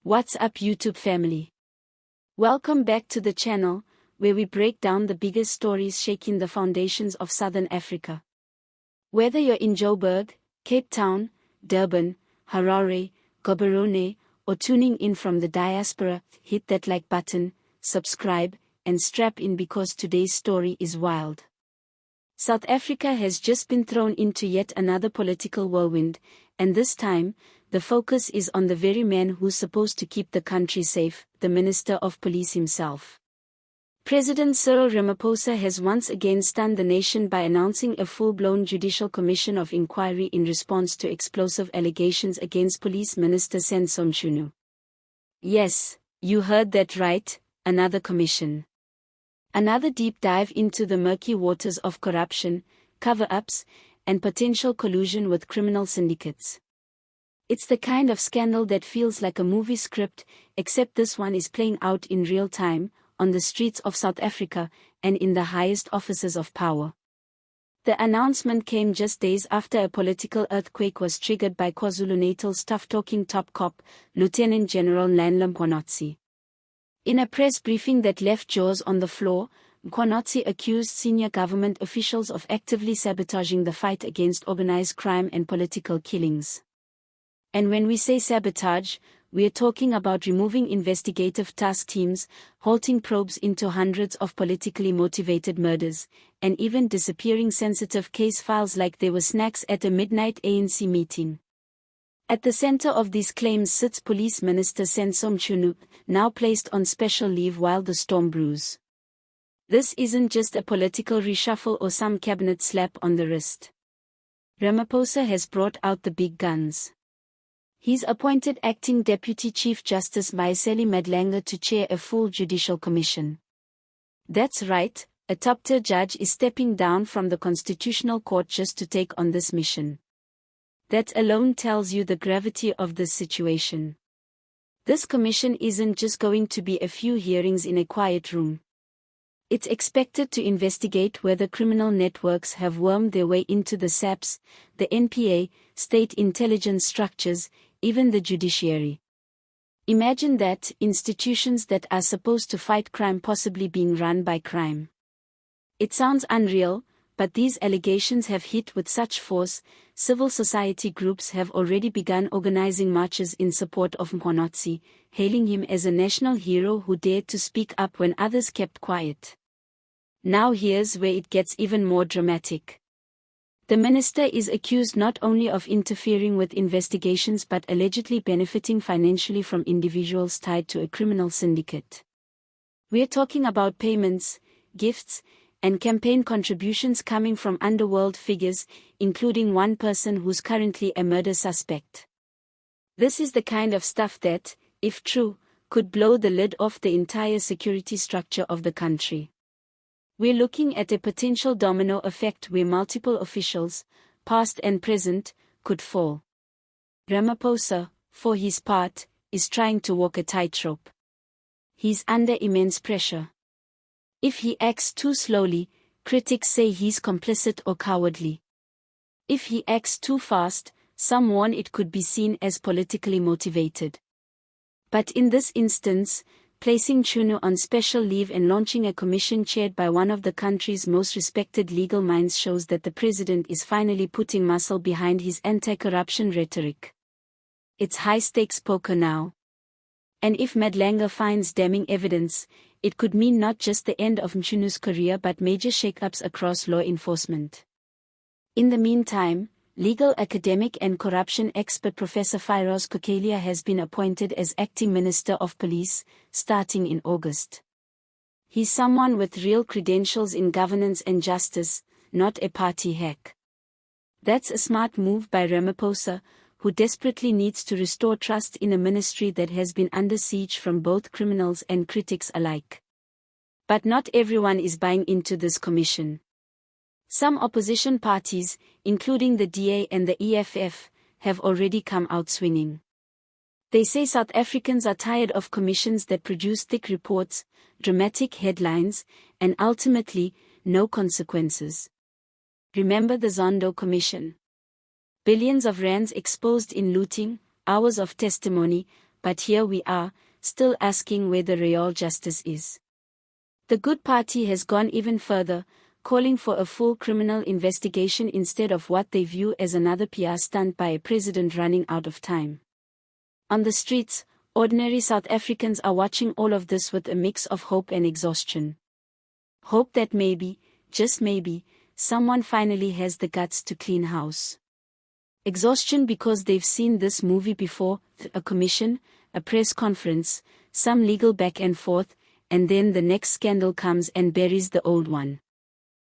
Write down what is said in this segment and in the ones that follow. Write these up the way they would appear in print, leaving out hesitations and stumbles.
What's up, YouTube family? Welcome back to the channel, where we break down the biggest stories shaking the foundations of Southern Africa. Whether you're in Joburg, Cape Town, Durban, Harare, Gaborone, or tuning in from the diaspora, hit that like button, subscribe, and strap in because today's story is wild. South Africa has just been thrown into yet another political whirlwind, and this time, the focus is on the very man who's supposed to keep the country safe, the Minister of Police himself. President Cyril Ramaphosa has once again stunned the nation by announcing a full-blown judicial commission of inquiry in response to explosive allegations against Police Minister Mchunu. Yes, you heard that right, another commission. Another deep dive into the murky waters of corruption, cover-ups, and potential collusion with criminal syndicates. It's the kind of scandal that feels like a movie script, except this one is playing out in real time, on the streets of South Africa, and in the highest offices of power. The announcement came just days after a political earthquake was triggered by KwaZulu-Natal's tough-talking top cop, Lieutenant General Landla Mkhwanatsi. In a press briefing that left jaws on the floor, Mkhwanatsi accused senior government officials of actively sabotaging the fight against organized crime and political killings. And when we say sabotage, we're talking about removing investigative task teams, halting probes into hundreds of politically motivated murders, and even disappearing sensitive case files like they were snacks at a midnight ANC meeting. At the center of these claims sits Police Minister Mchunu, now placed on special leave while the storm brews. This isn't just a political reshuffle or some cabinet slap on the wrist. Ramaphosa has brought out the big guns. He's appointed Acting Deputy Chief Justice Maiseli Madlanga to chair a full judicial commission. That's right, a top-tier judge is stepping down from the Constitutional Court just to take on this mission. That alone tells you the gravity of this situation. This commission isn't just going to be a few hearings in a quiet room. It's expected to investigate whether criminal networks have wormed their way into the SAPS, the NPA, state intelligence structures, even the judiciary. Imagine that, institutions that are supposed to fight crime possibly being run by crime. It sounds unreal, but these allegations have hit with such force. Civil society groups have already begun organizing marches in support of Mkhwanatsi, hailing him as a national hero who dared to speak up when others kept quiet. Now here's where it gets even more dramatic. The minister is accused not only of interfering with investigations but allegedly benefiting financially from individuals tied to a criminal syndicate. We're talking about payments, gifts, and campaign contributions coming from underworld figures, including one person who's currently a murder suspect. This is the kind of stuff that, if true, could blow the lid off the entire security structure of the country. We're looking at a potential domino effect where multiple officials, past and present, could fall. Ramaphosa, for his part, is trying to walk a tightrope. He's under immense pressure. If he acts too slowly, critics say he's complicit or cowardly. If he acts too fast, some warn it could be seen as politically motivated. But in this instance, placing Mchunu on special leave and launching a commission chaired by one of the country's most respected legal minds shows that the president is finally putting muscle behind his anti-corruption rhetoric. It's high-stakes poker now. And if Madlanga finds damning evidence, it could mean not just the end of Mchunu's career but major shakeups across law enforcement. In the meantime, legal academic and corruption expert Professor Firoz Kokelia has been appointed as Acting Minister of Police, starting in August. He's someone with real credentials in governance and justice, not a party hack. That's a smart move by Ramaphosa, who desperately needs to restore trust in a ministry that has been under siege from both criminals and critics alike. But not everyone is buying into this commission. Some opposition parties, including the DA and the EFF, have already come out swinging. They say South Africans are tired of commissions that produce thick reports, dramatic headlines, and ultimately, no consequences. Remember the Zondo Commission? Billions of rands exposed in looting, hours of testimony, but here we are, still asking where the real justice is. The Good Party has gone even further, calling for a full criminal investigation instead of what they view as another PR stunt by a president running out of time. On the streets, ordinary South Africans are watching all of this with a mix of hope and exhaustion. Hope that maybe, just maybe, someone finally has the guts to clean house. Exhaustion because they've seen this movie before, a commission, a press conference, some legal back and forth, and then the next scandal comes and buries the old one.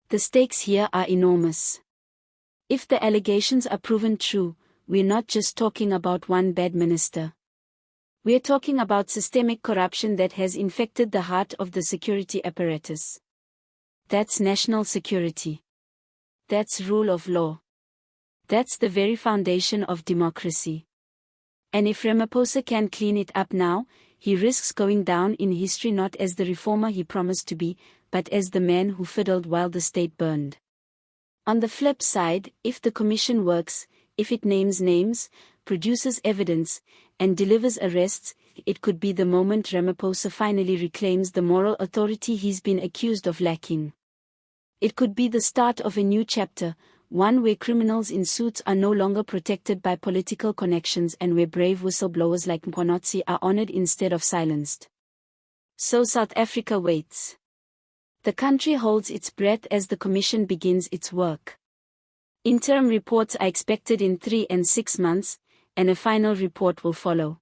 The stakes here are enormous. If the allegations are proven true, we're not just talking about one bad minister. We're talking about systemic corruption that has infected the heart of the security apparatus. That's national security. That's rule of law. That's the very foundation of democracy. And if Ramaphosa can clean it up now, he risks going down in history not as the reformer he promised to be, but as the man who fiddled while the state burned. On the flip side, if the commission works, if it names names, produces evidence, and delivers arrests, it could be the moment Ramaphosa finally reclaims the moral authority he's been accused of lacking. It could be the start of a new chapter, one where criminals in suits are no longer protected by political connections and where brave whistleblowers like Mkonotsi are honored instead of silenced. So South Africa waits. The country holds its breath as the commission begins its work. Interim reports are expected in 3 and 6 months, and a final report will follow.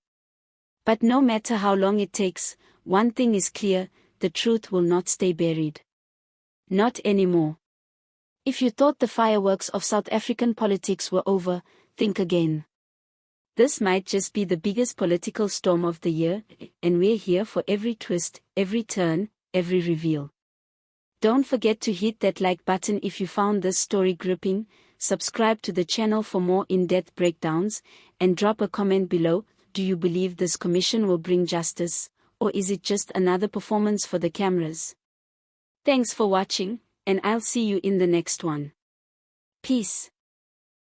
But no matter how long it takes, one thing is clear, the truth will not stay buried. Not anymore. If you thought the fireworks of South African politics were over, think again. This might just be the biggest political storm of the year, and we're here for every twist, every turn, every reveal. Don't forget to hit that like button if you found this story gripping, subscribe to the channel for more in-depth breakdowns, and drop a comment below. Do you believe this commission will bring justice, or is it just another performance for the cameras? Thanks for watching, and I'll see you in the next one. Peace.